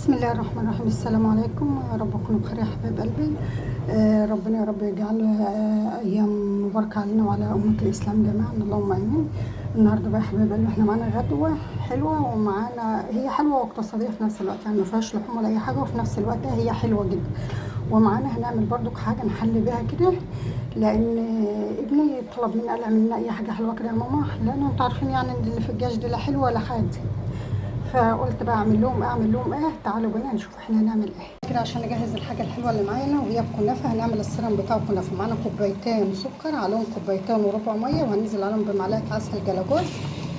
بسم الله الرحمن الرحيم. السلام عليكم، يا رب تكونوا بخير يا حبايب قلبي. ربنا يا رب يجعل ايام مباركه علينا وعلى امه الاسلام جميعا، اللهم امين. النهارده بقى يا حبايب قلبي احنا معانا غدوه حلوه، ومعانا هي حلوه واقتصاديه في نفس الوقت، يعني ما فيهاش لحوم ولا اي حاجه، وفي نفس الوقت هي حلوه جدا. ومعانا هنعمل برضو حاجه نحل بيها كده، لان ابني طلب مني قال اعمل لنا اي حاجه حلوه كده يا ماما، لان انتوا عارفين يعني ان اللي في الجيش دي لا حلوه ولا حاجه. فقلت بقى اعمل لهم ايه. تعالوا بينا نشوف احنا هنعمل ايه كده عشان نجهز الحاجه الحلوه اللي معانا، وهي الكنافه. هنعمل السيرم بتاع الكنافه. معانا كوبايتين سكر، عليهم كوبايتين وربع ميه، وهننزل عليهم بمعلقه عسل جلاجوز.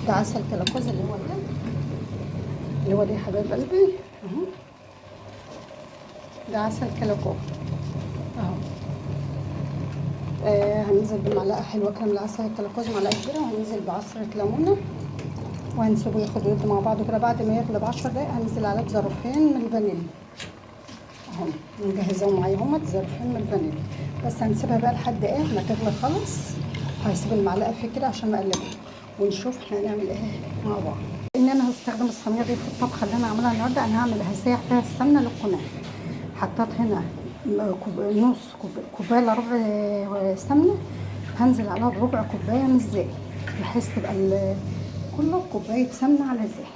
ده عسل جلاجوز اللي هو ده يا حبايب قلبي اهو. ده عسل جلاجوز اهو. هننزل بمعلقه حلوه كده من العسل الجلاجوز، معلقه كبيره، وهننزل بعصره ليمونه، وهنسيبه ياخد ويدي مع بعضه كده. بعد ما يغلي ب10 دقايق هننزل عليه بظرفين من الفانيليا اهم، نجهزهم معايا هما ظرفين من الفانيليا. بس هنسيبها بقى لحد ايه ما تغلي خالص. هسيب المعلقه فيه كده عشان نقلبها ونشوف احنا هنعمل ايه مع بعض. ان انا هستخدم الصينيه دي في الطبخه اللي انا عاملاها النهارده. انا هسيح فيها السمنه للكنافه. حطيت هنا نص كوبايه الا ربع سمنه، هنزل عليها بربع كوبايه من الزيت، بحيث تبقى كله كوبايه سمنه على زيت،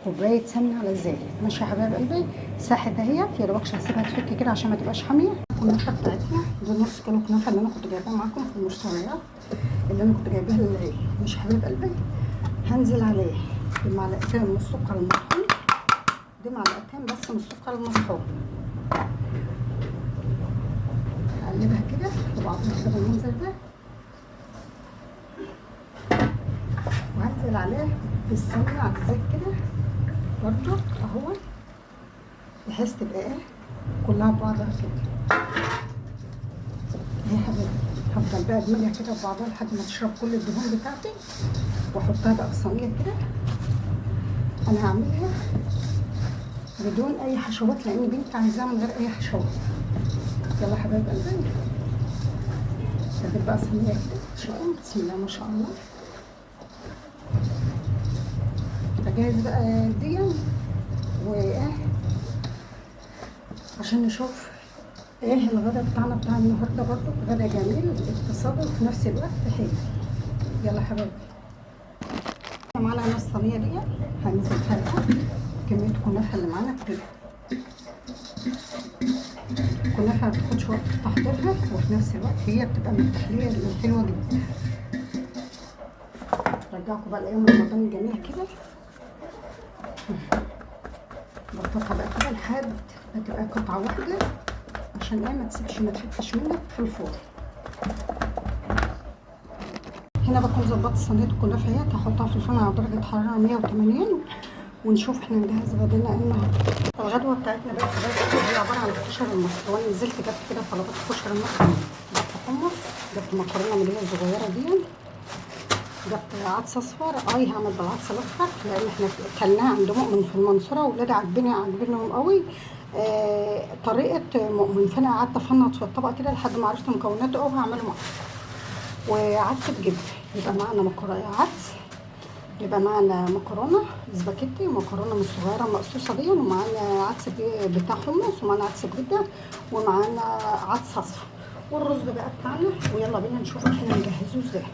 كوبايه سمنه على زيت. ماشي يا حبايب قلبي. ساحت اهيت، يا دوبك هسيبها تفك كده عشان ما تبقاش حاميه. الكنافه بتاعتنا دي نص كيلو كنافه اللي انا كنت جايباها معاكم في المشتريات، اللي انا كنت جايباها للعيد. ماشي يا حبايب قلبي. هنزل عليه بمعلقتين من السكر المطحون، دي معلقتين بس من السكر المطحون. اقلبها كده في بعضها كده بالمنظر ده، وهنزل عليه بالسمنه على الزيت كده برضو اهو، بحيث تبقى ايه كلها ببعضها كده. اهي يا حبايبي، هفضل بقى ادمجها كده ببعضها لحد ما تشرب كل الدهون بتاعتي، واحطها بقى في صينيه كده. انا هعملها بدون اي حشوات، لان بنتي عايزاها من غير اي حشوات. يلا يا حبايب قلبي، هجيب بقى صينيه كده شويه. بسم الله ما شاء الله. هجهز بقى دي وايه عشان نشوف ايه الغدا بتاعنا بتاع النهارده. برضو غدا جميل اقتصادي وفي نفس الوقت حلو. يلا يا حبايبي، معانا هنا الصينيه دي هنزل فيها كميه الكنافه اللي معانا كلها. الكنافه ما بتاخدش وقت في تحضيرها، وفي نفس الوقت هي بتبقى من التحليه الحلوه جدا. رجعكم بقى لايام رمضان الجميله كده. بططها بقى كده لحد ما تبقى قطعه واحده، عشان ايه ما تسيبش ما تفتش منك في الفرن. هنا بكون ظبطت صينيه الكنافه اهي، هحطها في الفرن على درجه حراره 180، ونشوف احنا نجهز غدانا ايه النهارده. الغدوه بتاعتنا بقى هي عباره عن الكشري المصري. وانا نزلت جبت كده طلبات الكشري المصري، جبت حمص، جبت مكرونه من اللي هي الصغيره دي، جبت عدس اصفر. هعمل بالعدس الاصفر لان احنا كلناه عند مؤمن في المنصوره، واولادي عاجبينهم قوي طريقه مؤمن. فانا قعدت افنط في الطبق كده لحد ما عرفت مكوناته، هعمله معاكم. وعدس بجبن، يبقى معانا مكرونه عدس، يبقى معانا مكرونه سباكيتي، ومكرونه من الصغيره المقصوصه دي، ومعانا عدس بتاع حمص، ومعانا عدس بجبه، ومعانا عدس اصفر، والرز بقى بتاعنا. ويلا بينا نشوف احنا نجهزه ازاي.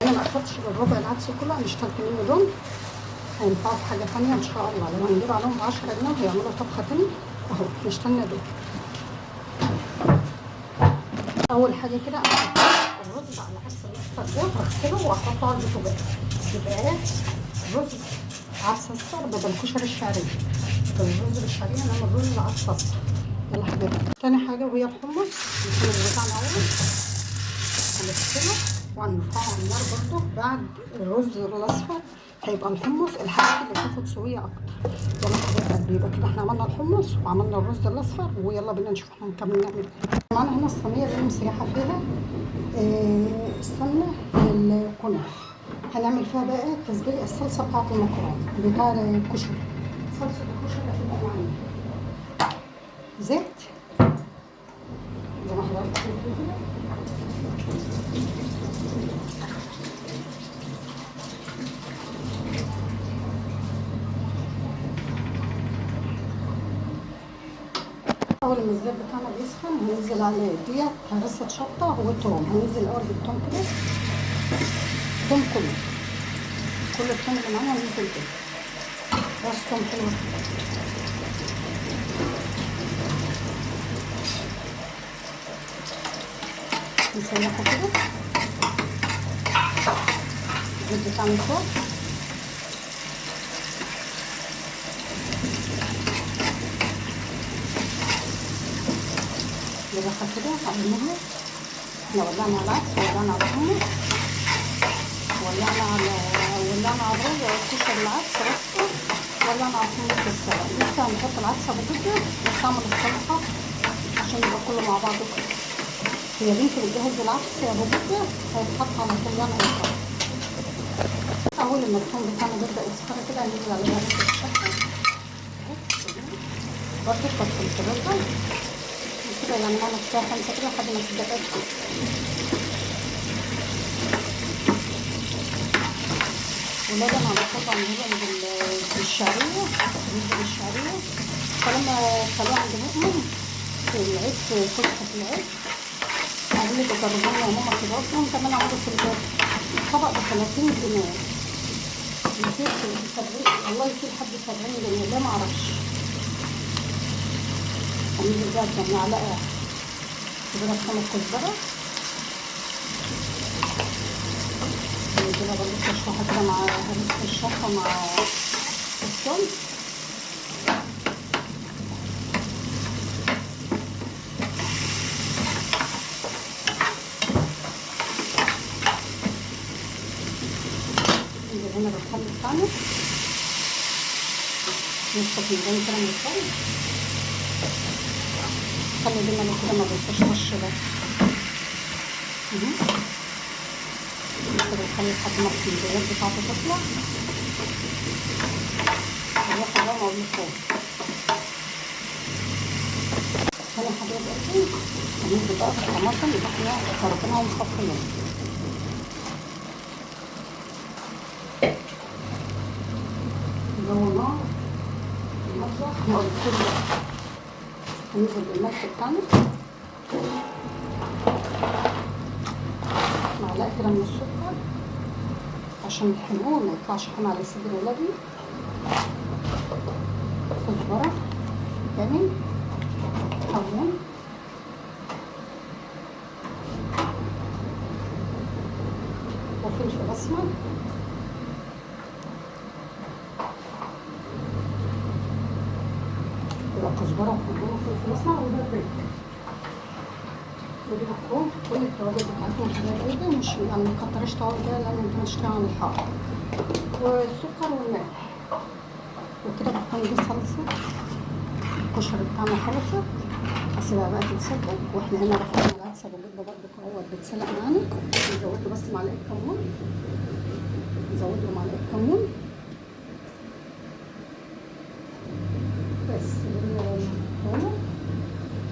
انا ما اخدتش بالربع العدس كله، انا اشتلت منه دول، هينفعوا في حاجه ثانيه ان شاء الله. لو هنجيب عليهم ب10 جنيه هيعملوا طبخه ثانيه اهو. احنا اشتلنا دول. اول حاجه كده انا الرز على عدس الاصفر ده هغسله واحطه على البوتاجاز، يبقى ايه رز عدس اصفر بدل كشري الشعريه. بدل الرز بالشعريه نعمل رز عدس اصفر. يلا حبيبي. تاني حاجه وهي الحمص. الحمص بتاعنا اول هنغسله وهنرفعه على النار. برضو بعد الرز الاصفر هيبقى الحمص الحاجات اللي تاخد سويه اكتر. يلا حبيبي قلبي، يبقى كده احنا عملنا الحمص وعملنا الرز الاصفر، ويلا بينا نشوف احنا هنكمل نعمل ايه. معانا هنا الصينيه اللي انا مسيحه فيها السمنه للكنافه. هنعمل فيها بقى تسبيل الصلصه بتاعت المكرونه بتاع الكشري. صلصه الكشري هتبقى معانا زيت زي ما حضرتك شايفين كده، اول ما الزيت بتاعنا بيسخن هننزل عليه ديت هرسة شطه وتوم. هننزل الاول بالتوم كده، توم كله، كل التوم اللي معانا هننزل بيه، راس توم حلوه كده. نسيحه كده، الزيت بتاعنا فوق. نريحها كده على المهلة. احنا ولعنا على العدس، ولعنا على الحمص، ولعنا على الرز وكشر العدس رصه، ولعنا على الحمص والسلق. لسه هنحط العدس ابو جدا بس اعمل الصلصه عشان يبقى كله مع بعضه كده. هي بنتي بتجهز العدس يا ابو جدا هيتحط على طول يعني هيتحط. اول ما الثوم بتاعنا بيبدا يصفر كده هننزل عليه رشه الشطه برضه تفصيل الرز كده، يعني نعمل فيها 5 كده لحد ما تبقى ولادي انا على طول بعملهم بالشعريه، بالشعريه. فلما كانوا عند بوقهم في العيد، في فسحه العيد، قالوا لي جربوها يا ماما كده، قلت لهم كمان عملوا في البيت طبق ب 30 جنيه، يصير في 70، والله يصير لحد 70 جنيه، ليه معرفش. هننزل بقى بمعلقه كبيره خمس كزبره، نديلها برضه تشويحه كده مع هرسة الشطه مع الثوم. ننزل هنا بالخل بتاعنا نص فنجان كده من الخل. خلي بالنا كده ما بيطشطش ده. نكتب الخل لحد ما الفنجانات بتاعته تطلع. نروح بقى مقلوبهم. هنا حبايب قلبي هننزل بقى بالطماطم اللي احنا فرطناها ومصفينها. جوه المطبخ كله. هننزل بالملح بتاعنا، معلقه كده من السكر عشان الحموم ما يطلعش حمى على صدر ولادي، كزبره كمان، كمون، وفلفل اسمر، كزبره وكمون وفلفل اسمر وبابريكا. ودي بتكون كل التوابل بتاعتهم حاجات جدا، مش يعني ما تكتريش توابل كده لان انت بتشتغل عن الحار، والسكر والملح. وكده بتكون دي صلصه الكشري بتاعنا خلصت. هسيبها بقى تتسبك، واحنا هنا رفعنا العدس ابو جبه برده اهوت بيتسلق معانا. نزود له بس معلقه كمون، نزود له معلقه كمون بس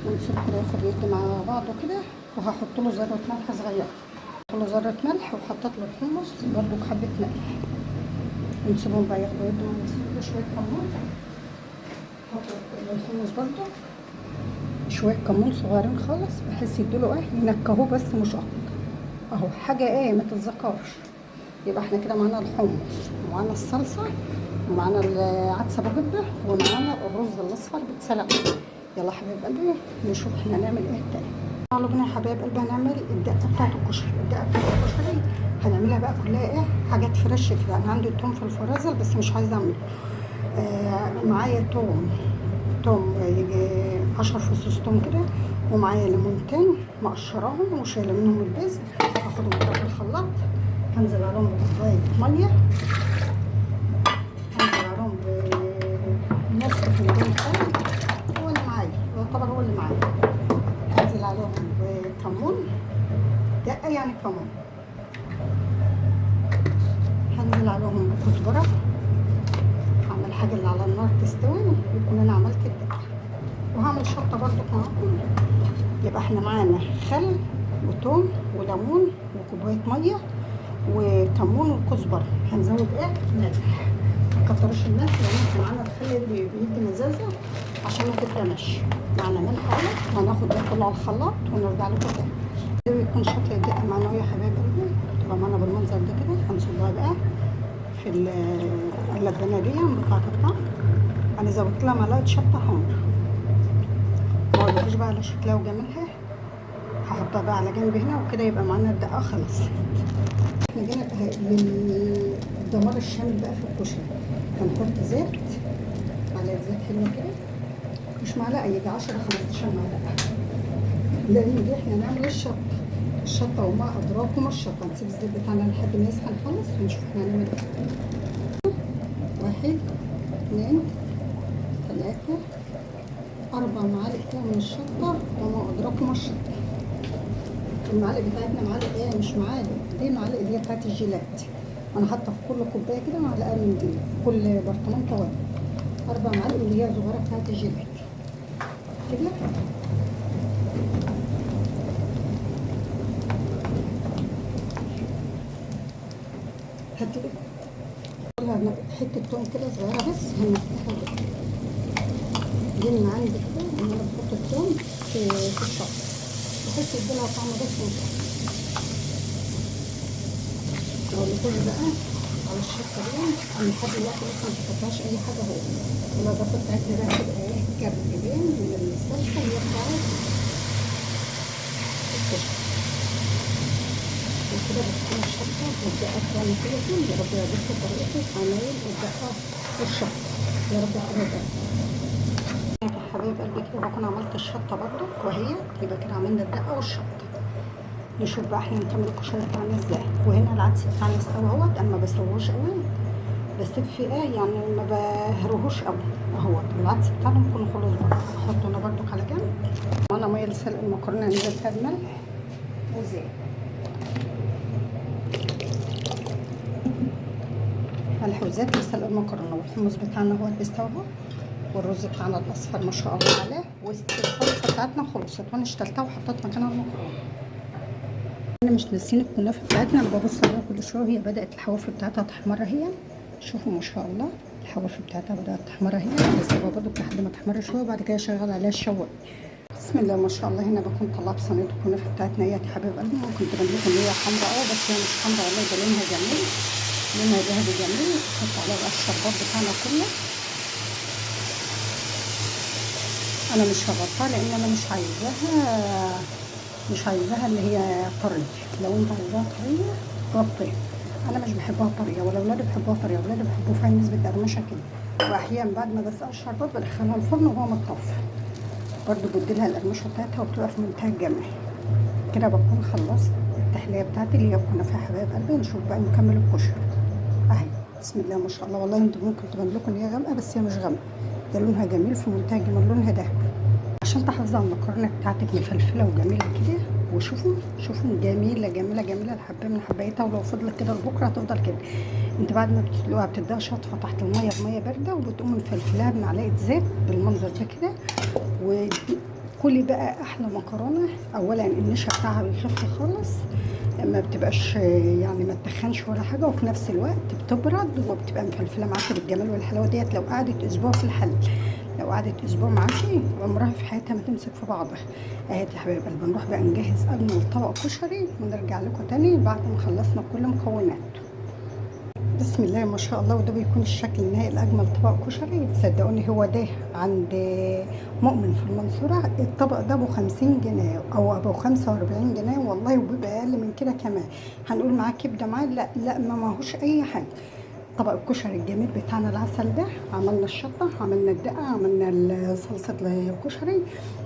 ونسيبه كده ياخد يدي مع بعضه كده. وهحط له ذره ملح صغيره، هحط له ذره ملح، وحطيت له الحمص برده حبه ملح، ونسيبهم بقى ياخدوا يدوا مع بعض. شويه كمون، نحط الحمص برده شويه كمون صغيرين خالص بحيث يدوله ايه ينكهوه بس مش اكتر. اهو حاجه ايه ما تتذكرش. يبقى احنا كده معانا الحمص ومعانا الصلصه ومعانا العدس ابو جبه ومعانا الرز الاصفر بيتسلق. يلا حبايب قلبي نشوف احنا هنعمل ايه تاني. تعالوا بينا يا حبايب قلبي هنعمل الدقه بتاعت الكشري. الدقه بتاعت الكشري هنعملها بقى كلها ايه حاجات فريش كده. انا عندي توم في الفرازه بس مش عايزه اعمله. معايا توم يجي 10 فصوص توم كده، ومعايا ليمونتين مقشراهم وشايله منهم البذر، هاخدهم كده في الخلاط. هنزل عليهم بكوبايه ميه، هنزل عليهم بنص فنجان شاي، هو اللي معايا يعتبر هو اللي معايا. هنزل عليهم بكمون، دقه يعني كمون. هنزل عليهم بكزبره، هعمل الحاجه اللي على النار تستوي يكون انا عملت الدقه. وهعمل شطه برضو معاكم. يبقى احنا معانا خل وتوم وليمون وكوبايه ميه وكمون وكزبره. هنزود ايه ملح، تكترش الملح لان احنا معانا الخل اللي بيدي مزازه عشان ما تترمش. معانا ملح اهو، وهناخد ده كله على الخلاط ونرجع لكم تاني. ده بيكون شكل الدقه معانا يا حبايب قلبي، تبقى معانا بالمنظر ده كده. هنصبها بقى في اللبانه دي بتاعت الطعم. انا زودت لها معلقه شطه حمر، ما اقولكوش بقى على شكلها وجمالها. هحطها بقى على جنب هنا وكده يبقى معانا الدقه خلصت. احنا جينا للدمار الشامل بقى في الكشري. هنحط زيت، معلقه زيت حلوه كده، مش معلقه، يجي 10 15 معلقه، لان دي احنا هنعمل الشطه وما ادراكم الشطه. هنسيب الزيت بتاعنا لحد ما يسخن خالص ونشوف احنا هنعمل ايه. 1 2 3 4 معالق كده من الشطه وما ادراكم الشطه. المعالق بتاعتنا معالق ايه؟ مش معالق، دي معالق اللي هي بتاعت الجيلات. انا حاطه في كل كوبايه كده معلقه من دي، كل برطمان توابل 4 معالق اللي هي صغيره بتاعت الجيلات كده. هتلاقي حته توم كده صغيره بس هنفتحها كده. دي من عندي كده ان انا بحط التوم في الشطه بحس يديلها طعم بس ومش اقولكوش بقى على الشطه دي. انا لحد دلوقتي لسه ما حطيتهاش اي حاجه اهو. الاضافه بتاعتنا بقى هتبقى ايه؟ كركبين من الصلصه اللي هي بتاعت الكشري. وكده بتكون الشطه والدقه بتاعنا كده. يا رب يعجبكم طريقه عمايل الدقه والشطه، يا رب يعجبكم يا حبايب قلبي. كده بكون عملت الشطه برضو وهي يبقى كده عملنا الدقه والشطه. نشوف بقى احنا هنكمل الكشري بتاعنا ازاي. وهنا العدس بتاعنا استوى اهوت، انا ما بسويهوش قوي، بسيب فيه يعني ما بهروهوش قوي اهوت. العدس بتاعنا بيكون خلص برضه، هحطه انا برضو على جنب. وانا ميه لسلق المكرونه نزلت فيها بملح وزيت، ملح وزيت لسلق المكرونه. والحمص بتاعنا هو بيستوى اهو، والرز بتاعنا الاصفر ما شاء الله عليه. والصلصه بتاعتنا خلصت وانا اشتلتها وحطيت مكانها المكرونه. انا مش ناسيين الكنافه بتاعتنا، انا ببص عليها كل شويه وهي بدات الحواف بتاعتها تحمر اهي. شوفوا ما شاء الله الحواف بتاعتها بدات تحمر اهي، بس برضه لحد ما تحمر شويه وبعد كده شغال عليها الشوايه. بسم الله ما شاء الله. هنا بكون طلعت صينيه الكنافه بتاعتنا اهي يا حبايب قلبي. ممكن تبان لكم ان هي حمراء بس هي مش حمراء والله، ده لونها جميل، لونها ذهبي جميل. نحط عليها بقى الشربات بتاعنا كله. انا مش هغطيها لان انا مش عايزاها اللي هي طريه. لو انت عايزاها طريه غطيها. انا مش بحبها طريه ولا اولادي بيحبوها طريه، اولادي بيحبوا فيها نسبه قرمشه كده. واحيانا بعد ما بسقي الشربات بدخلها الفرن وهو متطفي برضو بديلها القرمشه بتاعتها وبتبقى في منتهى الجمال. كده بكون خلصت التحليه بتاعتي اللي هي الكنافه يا حبايب قلبي. نشوف بقى نكمل الكشري اهي. بسم الله ما شاء الله. والله انتوا ممكن تبان لكم ان هي غامقه بس هي مش غامقه، ده لونها جميل في منتهى الجمال، لونها ذهبي عشان تحافظي على المكرونه بتاعتك مفلفله وجميله كده. وشوفوا جميله جميله جميله. الحبايه من حبايتها، ولو فضلت كده لبكره هتفضل كده. انت بعد ما بتسلقوها بتديها شطفه تحت الميه بميه بارده، وبتقوم مفلفلاها بمعلقه زيت بالمنظر ده كده. وكلي بقى احلى مكرونه. اولا النشا بتاعها بيخف خالص، ما بتبقاش يعني ما تتخنش ولا حاجه، وفي نفس الوقت بتبرد وبتبقى مفلفله معاكي بالجمال والحلاوه ديت. لو قعدت اسبوع في الحل، لو قعدت اسبوع معاكي عمرها في حياتها ما تمسك في بعضها. اهي يا حبايب قلبي. نروح بقى نجهز اجمل طبق كشري ونرجع لكم تاني بعد ما خلصنا كل مكوناته. بسم الله ما شاء الله. وده بيكون الشكل النهائي لاجمل طبق كشري. تصدقوني هو ده عند مؤمن في المنصوره الطبق ده ابو 50 جنيه او ابو 45 جنيه والله، وبيبقى اقل من كده كمان. هنقول معاه كبده معاه؟ لا ما ماهوش اي حاجه. طبق الكشري الجميل بتاعنا العسل ده. عملنا الشطه، عملنا الدقه، عملنا صلصه الكشري،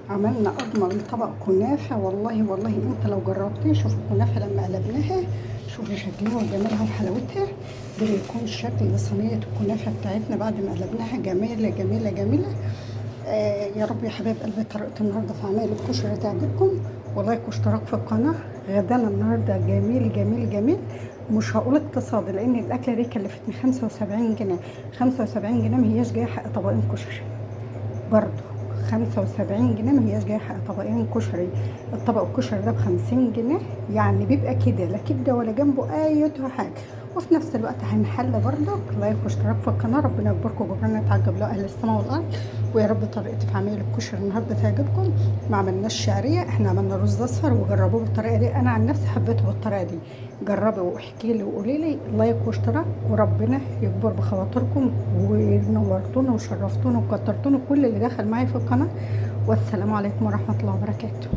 عملنا اجمل طبق كنافه. والله والله انت لو جربتيه، شوف الكنافه لما قلبناها، شوفي شكلها وجمالها وحلاوتها. ده بيكون شكل صينيه الكنافه بتاعتنا بعد ما قلبناها. جميله جميله جميله. يا رب يا حبايب قلبي طريقه النهارده في عمايل الكشري تعجبكم. ولايك واشتراك في القناه. غدانا النهارده جميل جميل جميل. مش هقول اقتصادي لان الاكله دي كلفتني 75 جنيه. 75 جنيه ما هياش جايه حق طبقين كشري برضو. 75 جنيه ما هياش جايه حق طبقين كشري. الطبق الكشري ده ب 50 جنيه، يعني بيبقى كده لا كبده ولا جنبه اي حاجه. وفي نفس الوقت هنحل برضك لايك واشتراك في القناه. ربنا يكبركم وجبرنا يتعجب له اهل السماء والارض. ويا رب طريقتي في عمايل الكشري النهارده تعجبكم. ما عملناش شعريه، احنا عملنا رز اصفر وجربوه بالطريقه دي. انا عن نفسي حبيته بالطريقه دي. جربوا واحكي لي وقولي لي لايك واشتراك، وربنا يكبر بخواطركم ونورتونا وشرفتونا وكترتونا كل اللي دخل معايا في القناه. والسلام عليكم ورحمه الله وبركاته.